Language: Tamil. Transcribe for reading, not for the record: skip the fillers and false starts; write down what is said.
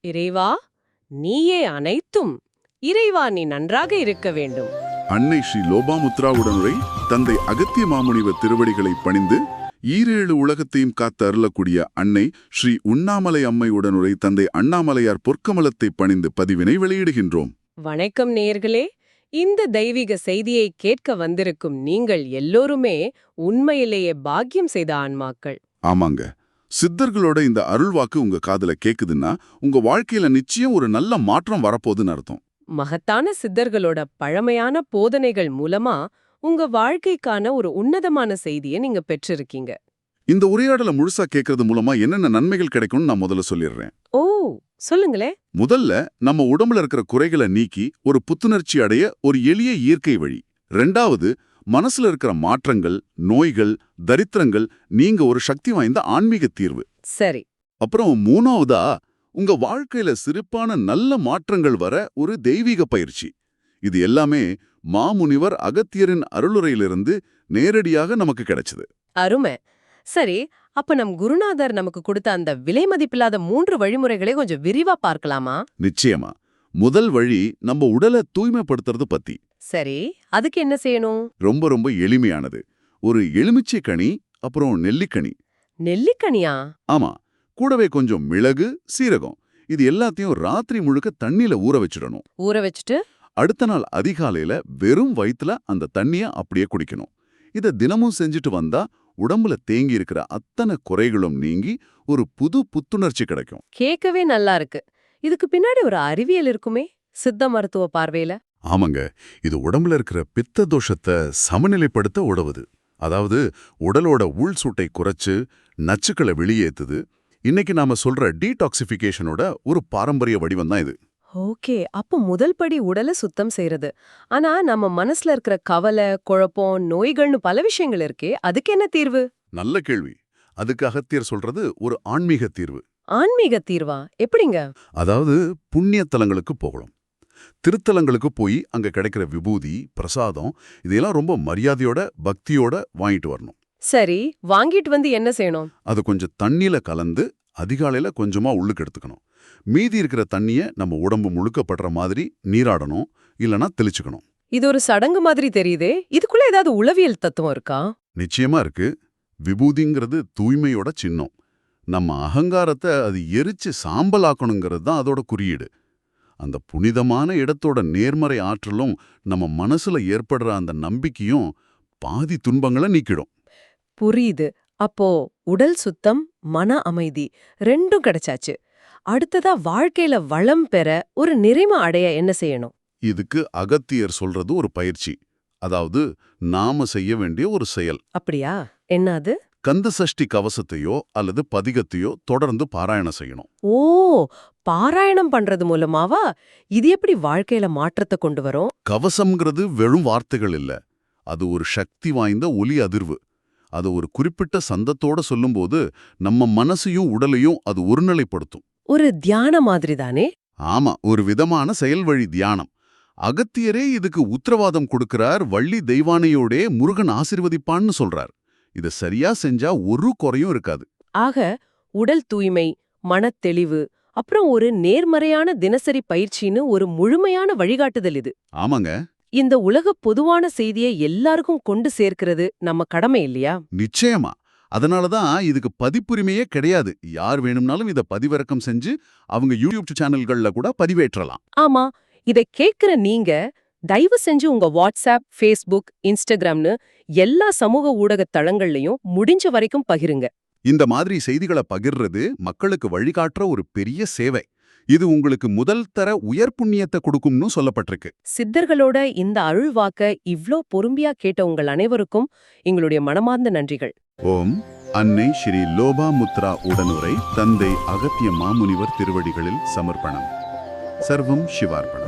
இறைவா, நீயே அனைத்தும். இறைவா, நீ நன்றாக இருக்க வேண்டும். அன்னை ஸ்ரீ லோபாமுத்ரா உடனுரை தந்தை அகத்திய மாமுனிவர் திருவடிகளை பணிந்து ஈரேழு உலகத்தையும் காத்து அருளக்கூடிய அன்னை ஸ்ரீ உண்ணாமலை அம்மை உடனுரை தந்தை அண்ணாமலையார் பொற்கமலத்தை பணிந்து பதிவினை வெளியிடுகின்றோம். வணக்கம் நேயர்களே. இந்த தெய்வீக செய்தியை கேட்க வந்திருக்கும் நீங்கள் எல்லோருமே உண்மையிலேயே பாக்கியம் செய்த ஆன்மாக்கள். ஆமாங்க, சித்தர்களோட இந்த அருள்வாக்கு உங்க காதுல கேக்குதுன்னா உங்க வாழ்க்கையில நிச்சயம் ஒரு நல்ல மாற்றம் வரப்போகுதுன்னு அர்த்தம். மகத்தான சித்தர்களோட பழமையான போதனைகள் மூலமா உங்க வாழ்க்கைக்கான ஒரு உன்னதமான செய்தியை நீங்க பெற்றிருக்கீங்க. இந்த உரையாடலை முழுசா கேட்கறது மூலமா என்னென்ன நன்மைகள் கிடைக்கும்னு நான் முதல்ல சொல்லிடுறேன். ஓ, சொல்லுங்களே. முதல்ல நம்ம உடம்புல இருக்கிற குறைகளை நீக்கி ஒரு புத்துணர்ச்சி அடைய ஒரு எளிய இயற்கை வழி. ரெண்டாவது, மனசுல இருக்கிற மாற்றங்கள், நோய்கள், தரித்திரங்கள் நீங்க ஒரு சக்தி வாய்ந்த ஆன்மீக தீர்வு. சரி. அப்புறம் மூணாவதா, உங்க வாழ்க்கையில சிறப்பான நல்ல மாற்றங்கள் வர ஒரு தெய்வீக பயிற்சி. இது எல்லாமே மாமுனிவர் அகத்தியரின் அருளுரையிலிருந்து நேரடியாக நமக்கு கிடைச்சது. அருமை. சரி, அப்ப நம் குருநாதர் நமக்கு கொடுத்த அந்த விலை மதிப்பில்லாத 3 வழிமுறைகளை கொஞ்சம் விரிவா பார்க்கலாமா? நிச்சயமா. முதல் வழி நம்ம உடலை தூய்மைப்படுத்துறது பத்தி. சரி, அதுக்கு என்ன செய்யணும்? ரொம்ப ரொம்ப எளிமையானது. ஒரு எலுமிச்சை கனி, அப்புறம் நெல்லிக்கனி. நெல்லிக்கனியா? ஆமா, கூடவே கொஞ்சம் மிளகு, சீரகம், இது எல்லாத்தையும் ராத்திரி முழுக்க தண்ணியில ஊற வச்சிடணும். ஊற வச்சுட்டு அடுத்த நாள் அதிகாலையில வெறும் வயித்துல அந்த தண்ணிய அப்படியே குடிக்கணும். இத தினமும் செஞ்சுட்டு வந்தா உடம்புல தேங்கி இருக்கிற அத்தனை குறைகளும் நீங்கி ஒரு புது புத்துணர்ச்சி கிடைக்கும். கேட்கவே நல்லா இருக்கு. இதுக்கு பின்னாடி ஒரு அறிவியல் இருக்குமே, சித்த மருத்துவ பார்வையில. ஆமாங்க, இது உடம்புல இருக்கிற பித்த தோஷத்தை சமநிலைப்படுத்த உதவுது. அதாவது உடலோட உள் சூட்டை குறைச்சு நச்சுக்களை வெளியேத்துது. இன்னைக்கு நாம சொல்ற டீடாக்சிஃபிகேஷனோட ஒரு பாரம்பரிய வடிவம் தான் இது. ஓகே, அப்ப முதல் படி உடலை சுத்தம் செய்யறது. ஆனா நம்ம மனசுல இருக்கிற கவலை, குழப்பம், நோய்கள்னு பல விஷயங்கள் இருக்கே, அதுக்கு என்ன தீர்வு? நல்ல கேள்வி. அதுக்கு அகத்தியர் சொல்றது ஒரு ஆன்மீக தீர்வு. ஆன்மீக தீர்வா? எப்படிங்க? அதாவது புண்ணிய தலங்களுக்கு போகலாம். திருத்தலங்களுக்கு போய் அங்க கிடைக்கிற விபூதி, பிரசாதம், இதெல்லாம் ரொம்ப மரியாதையோட பக்தியோட வாங்கிட்டு வரணும். சரி, வாங்கிட்டு வந்து என்ன செய்யணும்? அது கொஞ்சம் தண்ணியில கலந்து அதிகாலையில கொஞ்சமா உள்ளுக்கு எடுத்துக்கணும். மீதி இருக்கிற தண்ணிய நம்ம உடம்பு முழுக்கப்படுற மாதிரி நீராடணும், இல்லனா தெளிச்சுக்கணும். இது ஒரு சடங்கு மாதிரி தெரியுதே, இதுக்குள்ள ஏதாவது உளவியல் தத்துவம் இருக்கா? நிச்சயமா இருக்கு. விபூதிங்கிறது தூய்மையோட சின்னம். நம்ம அகங்காரத்தை அது எரிச்சு சாம்பலாக்கணுங்கிறது தான் அதோட குறியீடு. அந்த புனிதமான இடத்தோட நேர்மறை ஆற்றலும் நம்ம மனசுல ஏற்படுற அந்த நம்பிக்கையும் பாதி துன்பங்களை நீக்கிடும். புரியுது. அப்போ உடல் சுத்தம், மன அமைதி ரெண்டும் கிடைச்சாச்சு. அடுத்ததா வாழ்க்கையில வளம் பெற, ஒரு நிறைம அடைய என்ன செய்யணும்? இதுக்கு அகத்தியர் சொல்றது ஒரு பயிற்சி. அதாவது நாம செய்ய வேண்டிய ஒரு செயல். அப்படியா? என்ன அது? கந்த சஷ்டி கவசத்தையோ அல்லது பதிகத்தையோ தொடர்ந்து பாராயணம் செய்யணும். ஓ, பாராயணம் பண்றது மூலமாவா? இது எப்படி வாழ்க்கையில மாற்றத்தை கொண்டு வரும்? கவசம்ங்கிறது வெறும் வார்த்தைகள் இல்ல, அது ஒரு சக்தி வாய்ந்த ஒலி அதிர்வு. அது ஒரு குறிப்பிட்ட சந்தத்தோட சொல்லும்போது நம்ம மனசையும் உடலையும் அது ஒருநிலைப்படுத்தும். ஒரு தியான மாதிரி தானே? ஆமா, ஒரு விதமான செயல்வழி தியானம். அகத்தியரே இதுக்கு உத்தரவாதம் கொடுக்கிறார். வள்ளி தெய்வானையோடே முருகன் ஆசீர்வதிப்பான்னு சொல்றார். இத சரியா செஞ்சா ஒரு குறையும் இருக்காது. ஆக உடல் தூய்மை, மனத்தெளிவு, அப்புறம் ஒரு நேர்மறையான தினசரி பயிற்சின்னு ஒரு முழுமையான வழிகாட்டுதல் இது. ஆமாங்க, இந்த உலக பொதுவான செய்தியை எல்லாருக்கும் கொண்டு சேர்க்கிறது நம்ம கடமை இல்லையா? நிச்சயமா. அதனாலதான் இதுக்கு பதிப்புரிமையே கிடையாது. யார் வேணும்னாலும் இத பதிவிறக்கம் செஞ்சு அவங்க யூடியூப் சேனல்கள்ல கூட பதிவேற்றலாம். ஆமா, இதை கேட்கிற நீங்க தயவு செஞ்சு உங்க வாட்ஸ்அப், ஃபேஸ்புக், இன்ஸ்டாகிராம்னு எல்லா சமூக ஊடக தளங்கள்லயும் முடிஞ்ச வரைக்கும் பகிருங்க. இந்த மாதிரி செய்திகளை பகிர்றது மக்களுக்கு வழிகாட்டுற ஒரு பெரிய சேவை. இது உங்களுக்கு முதல் தர உயர் புண்ணியத்தை கொடுக்கும்னு சொல்லப்பட்டிருக்கு. சித்தர்களோட இந்த அருள்வாக்க இவ்ளோ பொறுமையா கேட்ட உங்கள் அனைவருக்கும் எங்களுடைய மனமார்ந்த நன்றிகள். ஓம் அன்னை ஸ்ரீ லோபாமுத்ரா உடனுரை தந்தை அகத்திய மாமுனிவர் திருவடிகளில் சமர்ப்பணம். சர்வம் சிவார்ப்பணம்.